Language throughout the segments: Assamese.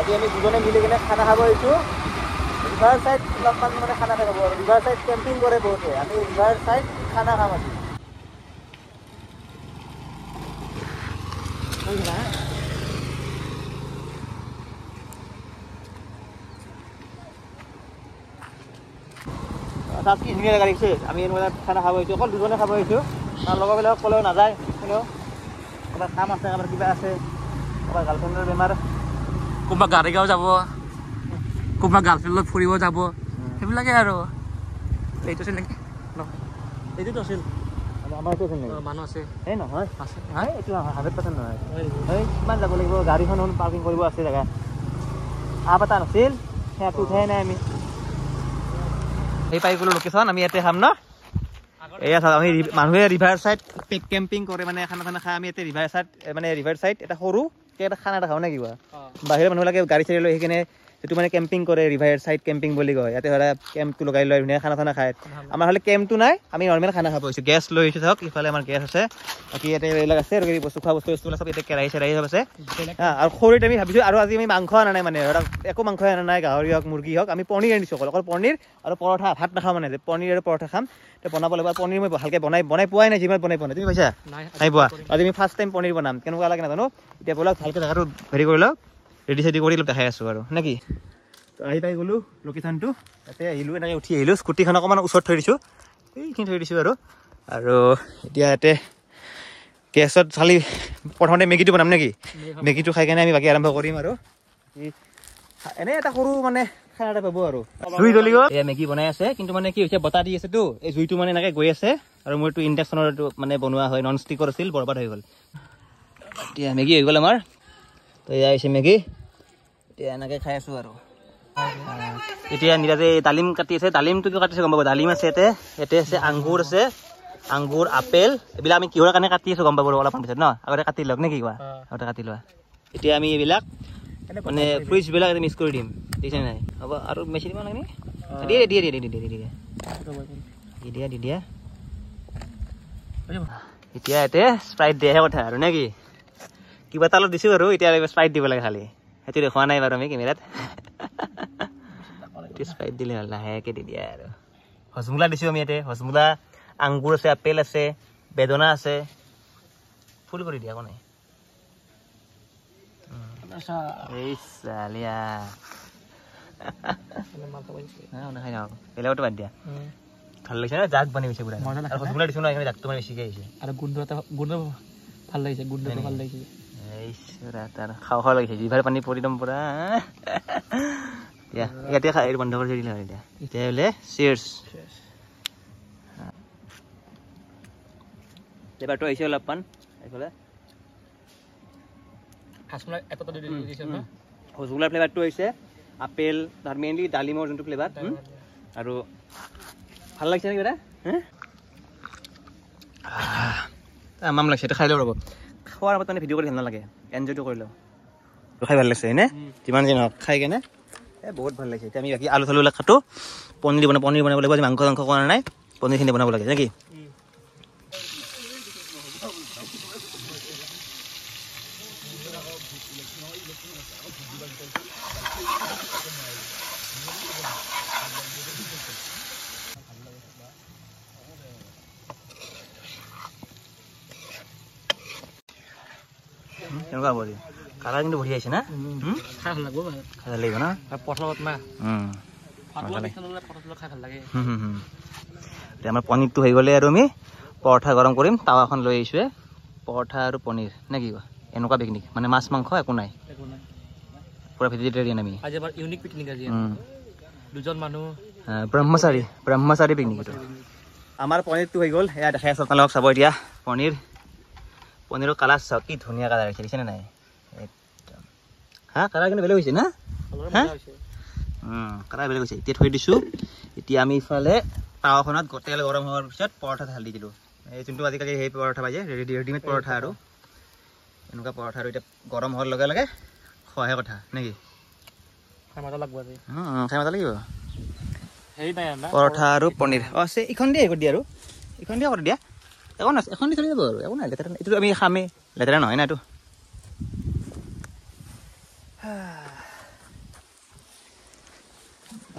আজি আমি দুজনে মিলি কিনে খানা খাব আহিছোঁ ৰিভাৰ চাইড অলপমান মানে খানা খাব আৰু ৰিভাৰ চাইড কেম্পিং কৰে বহুতে আমি ৰিভাৰ চাইড খানা খাম আজি তাত কি ধুনীয়া জেগা দেখিছে আমি এনেকুৱা খানা খাব আহিছোঁ অকল দুজনে খাব আহিছোঁ তাৰ লগৰবিলাক ক'লেও নাযায় কোনেও ক'ৰবাত কাম আছে ক'ৰবাত কিবা আছে ক'ৰবাত গাৰ্লফ্ৰেণ্ডৰ বেমাৰ কোনোবা গাড়ীগাঁও যাব কোনোবা গাৰ্লফ্ৰেণ্ডত ফুৰিব যাব সেইবিলাকে আৰু এইটো আছিল নেকি এইটোতো আছিল আমাৰ এইটো আছিল নেকি মানুহ আছে এই নহয় আছে এইটো 100% নহয় এই কিমান যাব লাগিব গাড়ীখন পাৰ্কিং কৰিব আছে জেগা পতা নাছিল সেয়াটো উঠাই নাই আমি এই পাই গ'লো লোকেশ্যন আমি ইয়াতে খাম ন এয়া চাওক আমি মানুহে ৰিভাৰ চাইড কেম্পিং কৰে মানে খানা চানা খাই আমি ইয়াতে ৰিভাৰ চাইড এটা সৰু এটা খানা এটা খাওঁ নে কিবা বাহিৰৰ মানুহবিলাকে গাড়ী চাড়ী লৈ সেইকাৰণে যিটো মানে কেম্পিং কৰে ৰিভাৰ চাইড কেম্পিং বুলি কয় ইয়াতে ধৰা কেম্পটো লগাই লৈ ধুনীয়া খানা চানা খায় আমাৰ হ'লে কেম্পটো নাই আমি নৰ্মেল খানা খাব আহিছোঁ গেছ লৈ আহিছোঁ চাওক ইফালে আমাৰ গেছ আছে বাকী ইয়াতে এইবিলাক আছে আৰু বস্তু খোৱা বস্তুবিলাক চব ইয়াতে কেৰাহী চেৰাহী চব আছে আৰু সৰুতে আমি ভাবিছোঁ আৰু আজি আমি মাংস অনা নাই মানে ধৰক একো মাংস অনা নাই গাহৰি হওক মুৰ্গী হওক আমি পনীৰ আনিছোঁ অকল পনীৰ আৰু পৰঠা ভাত নাখাওঁ মানে পনীৰ আৰু পৰঠা খাম বনাব লাগিব পনীৰ মই ভালকৈ বনাই পোৱাই নাই যিমান বনাই পোৱা নাই তুমি পাইছা নাই পোৱা আজি আমি ফাৰ্ষ্ট টাইম পনীৰ বনাম কেনেকুৱা লাগে নাজানো এতিয়া ব'লক ভালকৈ জেগাটো হেৰি কৰি লওক ৰেডি চেডি কৰি অলপ দেখাই আছোঁ আৰু নে কি আহি পাই গ'লোঁ লোকেশ্যনটো তাতে আহিলোঁ এনেকৈ উঠি আহিলোঁ স্কুটিখন অকণমান ওচৰত থৈ দিছোঁ এইখিনি থৈ দিছোঁ আৰু এতিয়া ইয়াতে গেছত চালি প্ৰথমতে মেগীটো বনাম নেকি মেগীটো খাই কেনে আমি বাকী আৰম্ভ কৰিম আৰু এনেই এটা সৰু মানে খানা এটা পাব আৰু জুই জ্বলি গ'ল এয়া মেগী বনাই আছে কিন্তু মানে কি হৈছে বতাহ দি আছেতো এই জুইটো মানে এনেকৈ গৈ আছে আৰু মোৰ এইটো ইণ্ডাকশ্যনৰ এইটো মানে বনোৱা হয় নন ষ্টিকৰ আছিল বৰবাদ হৈ গ'ল এতিয়া মেগী হৈ গ'ল আমাৰ তো এয়া হৈছে মেগী এতিয়া এনেকৈ খাই আছোঁ আৰু এতিয়া নিৰাজে ডালিম কাটি আছে ডালিমটো কিয় কাটিছে গম পাব ডালিম আছে ইয়াতে আছে আংগুৰ আছে আংগুৰ আপেল এইবিলাক আমি কিহৰ কাৰণে কাটি আছোঁ গম পাব অলপমান পিছত ন আগতে কাটি লওক নে কি কোৱা আগতে কাটি লোৱা এতিয়া আমি এইবিলাক মানে ফ্ৰুইটছবিলাক মিক্স কৰি দিম দেখিছে নাই হ'ব আৰু মেচি দিব লাগে দিয়া এতিয়া ইয়াতে স্প্ৰাইট দিয়াহে কথা আৰু নে কি কিবা এটা অলপ দিছোঁ আৰু এতিয়া স্প্ৰাইট দিব লাগে খালি সেইটো দেখুওৱা নাই বাৰু আমি কেমেৰাত স্প্ৰাইট দিলে হ'ল লাহেকৈ দি দিয়া আৰু হজমোলা দিছোঁ আমি ইয়াতে হজমোলা আংগুৰ আছে আপেল আছে বেদনা আছে ফুল কৰি দিয়া একো নাই নাখাই যাওঁ বেলেগতো বাদ দিয়া ভাল লাগিছে ন জাক বানি গৈছে পুৰা হজমোলা দিছোঁ ন এইখিনি জাকটো মানে বেছিকৈ আহিছে আৰু গোন্ধ ভাল লাগিছে গোন্ধটো ভাল লাগিছে তাৰ খাওঁ লাগিছে জিভাৰ পানী পৰি দম পুৰা ইয়াতে খাই বন্ধ কৰি দিলে হয় এতিয়া বোলে চিয়াৰ্ছ ফ্লেভাৰটো আহিছে অলপমান এইফালে হজমোলাৰ ফ্লেভাৰটো আহিছে আপেল তাৰ মেইনলি ডালিমৰ যোনটো ফ্লেভাৰ আৰু ভাল লাগিছে নেকি দাদা আমাম লাগিছে এইটো খাই লওঁ ৰ'ব খোৱাৰ আগত মানে ভিডিঅ' কৰি ভাল নালাগে এনজয়টো কৰি লওঁ খাই ভাল লাগিছে হয়নে যিমান যি নহওক খাই কেনে বহুত ভাল লাগিছে এতিয়া আমি বাকী আলু চালুবিলাক কাটো পনীৰ বনাব লাগিব আজি মাংস কৰা নাই পনীৰখিনি বনাব লাগে নেকি কেনেকুৱা হ'ব কালাৰ কিন্তু বঢ়িয়া আহিছে না খাই ভাল লাগিব খাই ভাল লাগিব না পঠলত না এতিয়া আমাৰ পনীৰটো হৈ গ'লে আৰু আমি পৰঠা গৰম কৰিম টাৱাখন লৈ আহিছোঁৱে পৰঠা আৰু পনীৰ নে কি কোৱা এনেকুৱা পিকনিক মানে মাছ মাংস একো নাই পুৰা ভেজিটেৰিয়ান আমি আজি আমাৰ ইউনিক পিকনিক আজি দুজন মানুহ ব্ৰহ্মচাৰী পিকনিক এইটো আমাৰ পনীৰটো হৈ গ'ল এয়া দেখাই আছোঁ আপোনালোকক চাব এতিয়া পনীৰৰ কালাৰ চাওক কি ধুনীয়া কালাৰ আহিছে দেখিছেনে নাই একদম কালাৰ কিন্তু বেলেগ হৈছে না কালাৰ বেলেগ হৈছে এতিয়া থৈ দিছোঁ এতিয়া আমি ইফালে টাৱাখনত তেল গৰম হোৱাৰ পিছত পৰঠা ঢালি দিলোঁ এই যোনটো আজিকালি সেই পৰঠা পাই যে ৰেডিমেড পৰঠা আৰু এনেকুৱা পৰঠা আৰু এতিয়া গৰম হোৱাৰ লগে লগে খোৱাহে কথা নেকি খাই মজা লাগিব পৰঠা আৰু পনীৰ আছে এইখন দিয়ে দিয়া আৰু এইখন দিয়া কৰি দিয়া একো নাই এখন দি চলি যাব আৰু একো নাই লেতেৰা এইটো আমি খামেই লেতেৰা নহয় না এইটো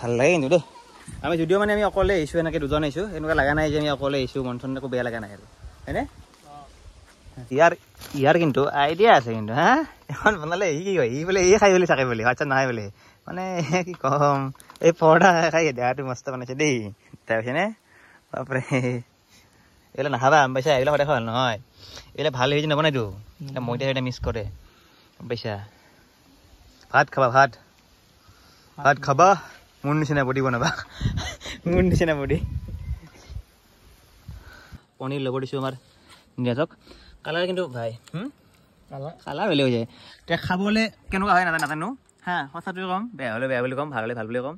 ভাল লাগে কিন্তু দেই আমি যদিও মানে আমি অকলে আহিছোঁ এনেকৈ দুজন আহিছোঁ এনেকুৱা লগা নাই যে আমি অকলে আহিছোঁ মন চন একো বেয়া লগা নাই আৰু হয়নে ইয়াৰ কিন্তু আইডিয়া আছে কিন্তু হা এখন বনালে সি কি কয় সি বোলে এই খাই বুলি চাকে বুলি আচ্ছা নহয় বোলে মানে কি ক'ম এই পৰঠা খাই দেহাটো মস্ত বনাইছে দেই তাৰপিছতনে বাপৰে এইবিলাক নাখাবা গম পাইছা এইবিলাক সদায় ভাল নহয় এইবিলাক ভাল হেৰি নবনাইতো মইদা সেইটা মিক্স কৰে গম পাইছা ভাত খাবা ভাত খাবা মোৰ নিচিনা বডি বনাবা মোৰ নিচিনা বডি পনীৰ ল'ব দিছোঁ আমাৰ নিৰাজক কালাৰ কিন্তু ভাই কালাৰ বেলেগ হৈ যায় এতিয়া খাবলৈ কেনেকুৱা হয় নাজানো হা সঁচাটোৱে ক'ম বেয়া হ'লে বেয়া বুলি ক'ম ভাল হ'লে ভাল বুলি ক'ম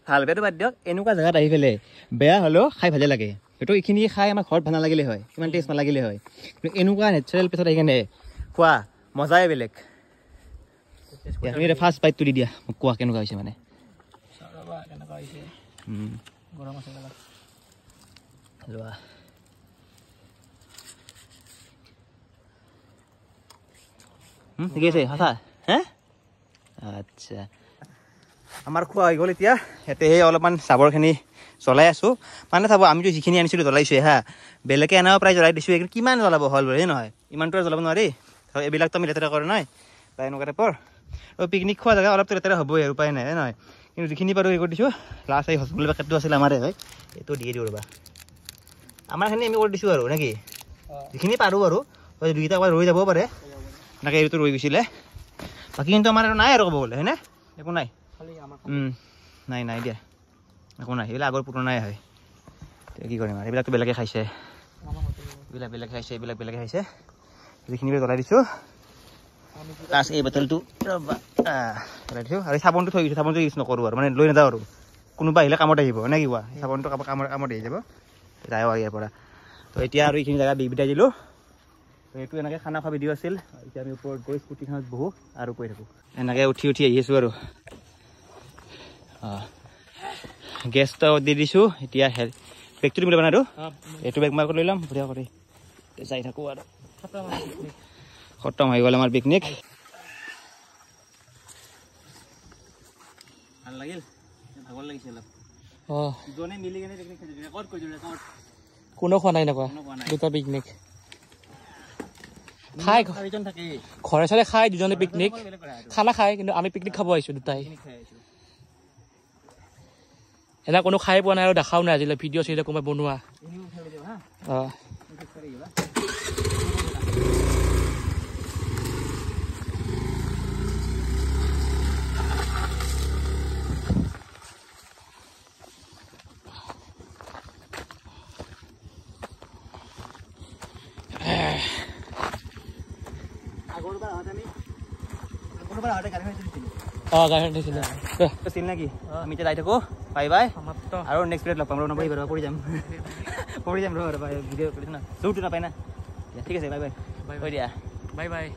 ভাল বেয়াটো বাদ দিয়ক এনেকুৱা জেগাত আহি পেলাই বেয়া হ'লেও খাই ভালে লাগে সেইটো এইখিনি খাই আমাৰ ঘৰত ভাল নালাগিলে হয় ইমান টেষ্ট নালাগিলে হয় কিন্তু এনেকুৱা নেচাৰেল প্লেচত আহি কেনে খোৱা মজাই বেলেগ তুমি এতিয়া ফাৰ্ষ্ট বাইটটো দি দিয়া মোক কোৱা কেনেকুৱা হৈছে মানে লোৱা ঠিক আছে সঁচা হে আচ্ছা আমাৰ খোৱা হৈ গ'ল এতিয়া ইয়াতে সেই অলপমান চাবৰখিনি জ্বলাই আছোঁ মানে চাব আমিতো যিখিনি আনিছিলোঁ জ্বলাইছোৱে হা বেলেগে এনাও প্ৰায় জ্বলাই দিছোঁ কিন্তু কিমান জ্বলাব হ'ল বোলে নহয় ইমানটো জ্বলাব নোৱাৰি এইবিলাকতো আমি লেতেৰা কৰা নাই বা এনেকুৱা টাইপৰ পিকনিক খোৱা জেগা অলপতো লেতেৰা হ'বই আৰু উপায় নাই নহয় কিন্তু যিখিনি পাৰোঁ হেৰি কৰি দিছোঁ লাষ্ট এই হস্পিটেল পেকেটটো আছিলে আমাৰে হয় এইটো দিয়ে দিওঁ ৰ'বা আমাৰখিনি আমি কৰি দিছোঁ আৰু নেকি যিখিনি পাৰোঁ আৰু দুইটা ক'ৰবাত ৰৈ যাবও পাৰে এনেকৈ এইটো ৰৈ গৈছিলে বাকী কিন্তু আমাৰ আৰু নাই আৰু ক'ব গ'লে হয়নে একো নাই নাই দিয়া একো নাই এইবিলাক আগৰ পুৰণাই হয় কি কৰিম আৰু এইবিলাকতো বেলেগে খাইছে এইবিলাক বেলেগে খাইছে যিখিনি জ্বলাই দিছোঁ লাষ্ট এই বটলটো জ্বলাই দিছোঁ আৰু চাবোনটো থৈ গৈছোঁ চাবোনটো ইউজ নকৰোঁ আৰু মানে লৈ নাযাওঁ আৰু কোনোবা আহিলে কামত আহিব নে কি কোৱা চাবোনটো কামত আহি যাব যায় আৰু ইয়াৰ পৰা তো এতিয়া আৰু এইখিনি জেগা বিদায় দিলোঁ এইটো এনেকৈ খানা খোৱা ভিডিঅ' আছিল এতিয়া আমি ওপৰত গৈ স্কুটিখনত বহোঁ আৰু কৈ থাকোঁ এনেকৈ উঠি আহি আছোঁ আৰু গেছটো দি দিছোঁ এতিয়া বেগটো দিবলৈ বনাই আৰু এইটো বেগ মই লৈ ল'ম বঢ়িয়া কৰি যাই থাকোঁ আৰু খতম হৈ গ'ল আমাৰ পিকনিক ভাল লাগিল ভাগৰ লাগিছে অলপ দুজনে মিলি কেনে পিকনিক খাইছোঁ ৰেকৰ্ড কৰিছোঁ ৰেকৰ্ড কোনো খোৱা নাই নকোৱা দুটা পিকনিক খাই ঘৰে চৰে খাই দুজনে পিকনিক খানা খাই কিন্তু আমি পিকনিক খাব আহিছোঁ দুটাই এনে কোনো খাই পোৱা নাই আৰু দেখাও নাই আজিলৈ ভিডিঅ' চিডিঅ' কোনোবাই বনোৱা গাড়ী দিছিলে আছিল নেকি আমি এতিয়া যাই থাকোঁ বাই বাই আৰু নেক্সট ভিডিঅ'ত লগ পাম নপৰি বাৰু পৰি যাম ভিডিঅ' কৰিছোঁ না জোৰটো নাপায় না ঠিক আছে বাই বাই দিয়া বাই বাই